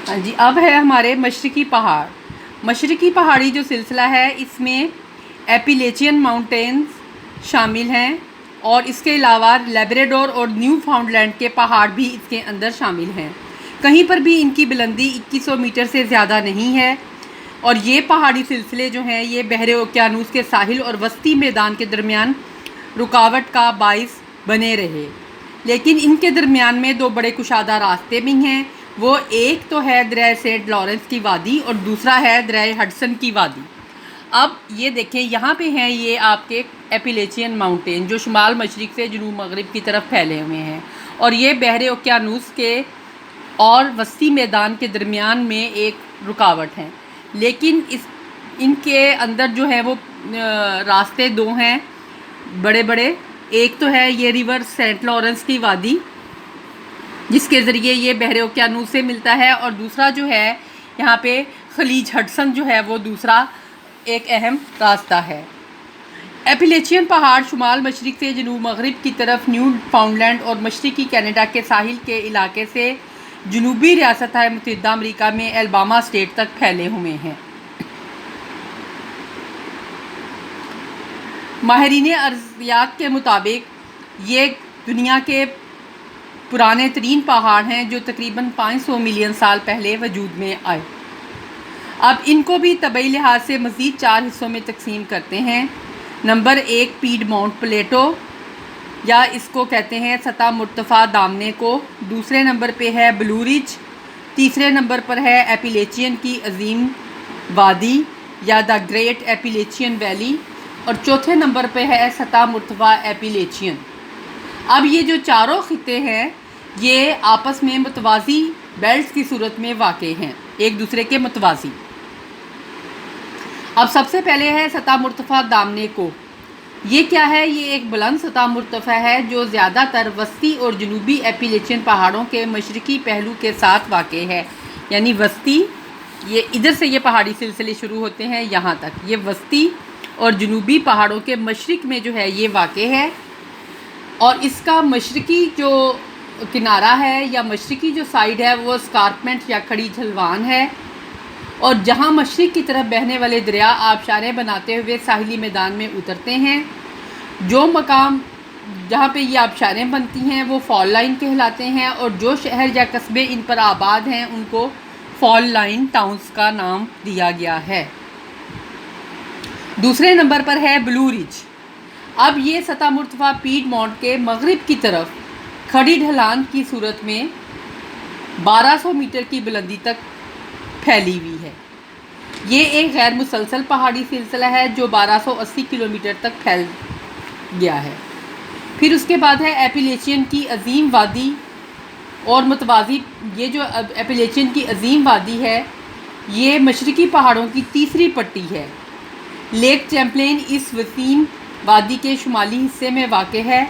ہاں جی، اب ہے ہمارے مشرقی پہاڑ۔ مشرقی پہاڑی جو سلسلہ ہے اس میں ایپیلیچین ماؤنٹینز شامل ہیں، اور اس کے علاوہ لیبراڈور اور نیو فاؤنڈ لینڈ کے پہاڑ بھی اس کے اندر شامل ہیں۔ کہیں پر بھی ان کی بلندی 2100 میٹر سے زیادہ نہیں ہے، اور یہ پہاڑی سلسلے جو ہیں یہ بحر اوقیانوس کے ساحل اور وسطی میدان کے درمیان رکاوٹ کا باعث بنے رہے۔ لیکن ان کے درمیان میں دو بڑے کشادہ راستے بھی ہیں، وہ ایک تو ہے دریائے سینٹ لارنس کی وادی اور دوسرا ہے دریائے ہڈسن کی وادی۔ اب یہ دیکھیں یہاں پہ ہیں یہ آپ کے ایپیلیچین ماؤنٹین جو شمال مشرق سے جنوب مغرب کی طرف پھیلے ہوئے ہیں، اور یہ بحر اوقیانوس کے اور وسطی میدان کے درمیان میں ایک رکاوٹ ہے۔ لیکن ان کے اندر جو ہے وہ راستے دو ہیں بڑے بڑے، ایک تو ہے یہ ریور سینٹ لارنس کی وادی جس کے ذریعے یہ بحر اوقیانوس سے ملتا ہے، اور دوسرا جو ہے یہاں پہ خلیج ہڈسن جو ہے وہ دوسرا ایک اہم راستہ ہے۔ ایپیلیچین پہاڑ شمال مشرق سے جنوب مغرب کی طرف نیو فاؤنڈ لینڈ اور مشرقی کینیڈا کے ساحل کے علاقے سے جنوبی ریاستہائے متحدہ امریکہ میں الاباما اسٹیٹ تک پھیلے ہوئے ہیں۔ ماہرین ارضیات کے مطابق یہ دنیا کے پرانے ترین پہاڑ ہیں جو تقریباً 500 ملین سال پہلے وجود میں آئے۔ اب ان کو بھی طبعی لحاظ سے مزید 4 حصوں میں تقسیم کرتے ہیں۔ نمبر 1 پیڈ ماؤنٹ پلیٹو، یا اس کو کہتے ہیں سطح مرتفع دامنے کو۔ دوسرے نمبر پہ ہے بلو رج۔ تیسرے نمبر پر ہے ایپیلیچین کی عظیم وادی یا دا گریٹ ایپیلیچین ویلی، اور چوتھے نمبر پہ ہے سطح مرتفع ایپیلیچین۔ اب یہ جو چاروں خطے ہیں یہ آپس میں متوازی بیلٹس کی صورت میں واقع ہیں، ایک دوسرے کے متوازی۔ اب سب سے پہلے ہے سطح مرتفع دامنے کو۔ یہ کیا ہے؟ یہ ایک بلند سطح مرتفع ہے جو زیادہ تر وسطی اور جنوبی ایپیلیچین پہاڑوں کے مشرقی پہلو کے ساتھ واقع ہے، یعنی وسطی، یہ ادھر سے یہ پہاڑی سلسلے شروع ہوتے ہیں یہاں تک، یہ وسطی اور جنوبی پہاڑوں کے مشرق میں جو ہے یہ واقع ہے، اور اس کا مشرقی جو کنارہ ہے یا مشرقی جو سائیڈ ہے وہ اسکارپمنٹ یا کھڑی ڈھلوان ہے، اور جہاں مشرق کی طرف بہنے والے دریا آبشاریں بناتے ہوئے ساحلی میدان میں اترتے ہیں۔ جو مقام جہاں پہ یہ آبشاریں بنتی ہیں وہ فال لائن کہلاتے ہیں، اور جو شہر یا قصبے ان پر آباد ہیں ان کو فال لائن ٹاؤنز کا نام دیا گیا ہے۔ دوسرے نمبر پر ہے بلو رج۔ اب یہ سطح مرتفع پیڈ ماؤنٹ کے مغرب کی طرف کھڑی ڈھلان کی صورت میں 1200 میٹر کی بلندی تک پھیلی ہوئی ہے۔ یہ ایک غیر مسلسل پہاڑی سلسلہ ہے جو 1280 کلومیٹر تک پھیل گیا ہے۔ پھر اس کے بعد ہے ایپیلیچین کی عظیم وادی اور متوازی۔ یہ جو ایپیلیچین کی عظیم وادی ہے یہ مشرقی پہاڑوں کی تیسری پٹی ہے۔ لیک چیمپلین اس وسیم وادی کے شمالی حصے میں واقع ہے،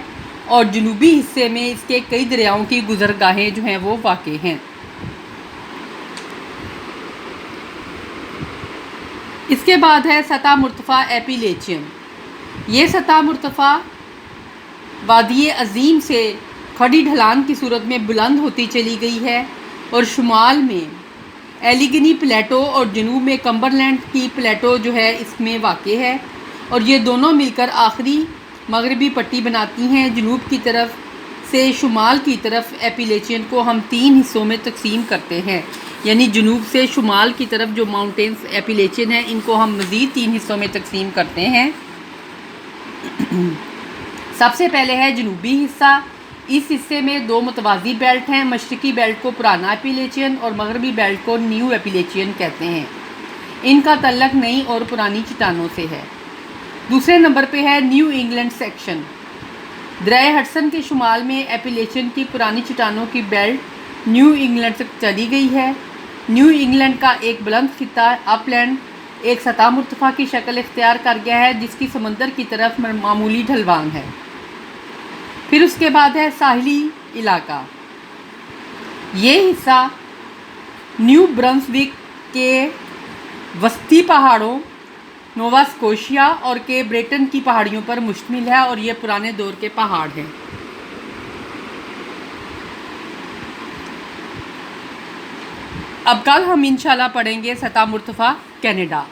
اور جنوبی حصے میں اس کے کئی دریاؤں کی گزرگاہیں جو ہیں وہ واقع ہیں۔ اس کے بعد ہے سطح مرتفع ایپیلیچین۔ یہ سطح مرتفع وادی عظیم سے کھڑی ڈھلان کی صورت میں بلند ہوتی چلی گئی ہے، اور شمال میں ایلیگنی پلیٹو اور جنوب میں کمبرلینڈ کی پلیٹو جو ہے اس میں واقع ہے، اور یہ دونوں مل کر آخری مغربی پٹی بناتی ہیں۔ جنوب کی طرف سے شمال کی طرف ایپیلیچین کو ہم 3 حصوں میں تقسیم کرتے ہیں، یعنی جنوب سے شمال کی طرف جو ماؤنٹینز ایپیلیچین ہیں ان کو ہم مزید 3 حصوں میں تقسیم کرتے ہیں۔ سب سے پہلے ہے جنوبی حصہ۔ اس حصے میں 2 متوازی بیلٹ ہیں، مشرقی بیلٹ کو پرانا ایپیلیچین اور مغربی بیلٹ کو نیو ایپیلیچین کہتے ہیں۔ ان کا تعلق نئی اور پرانی چٹانوں سے ہے۔ دوسرے نمبر پہ ہے نیو انگلینڈ سیکشن۔ دریائے ہڈسن کے شمال میں ایپیلیچین کی پرانی چٹانوں کی بیلٹ نیو انگلینڈ تک چلی گئی ہے۔ نیو انگلینڈ کا ایک بلند خطہ اپ لینڈ ایک سطح مرتفع کی شکل اختیار کر گیا ہے جس کی سمندر کی طرف معمولی ڈھلوان ہے۔ پھر اس کے بعد ہے ساحلی علاقہ۔ یہ حصہ نیو برنسوک کے وسطی پہاڑوں، نووا اسکوشیا اور کیپ بریٹن کی پہاڑیوں پر مشتمل ہے، اور یہ پرانے دور کے پہاڑ ہیں۔ اب کل ہم انشاءاللہ پڑھیں گے سطح مرتفع کینیڈا.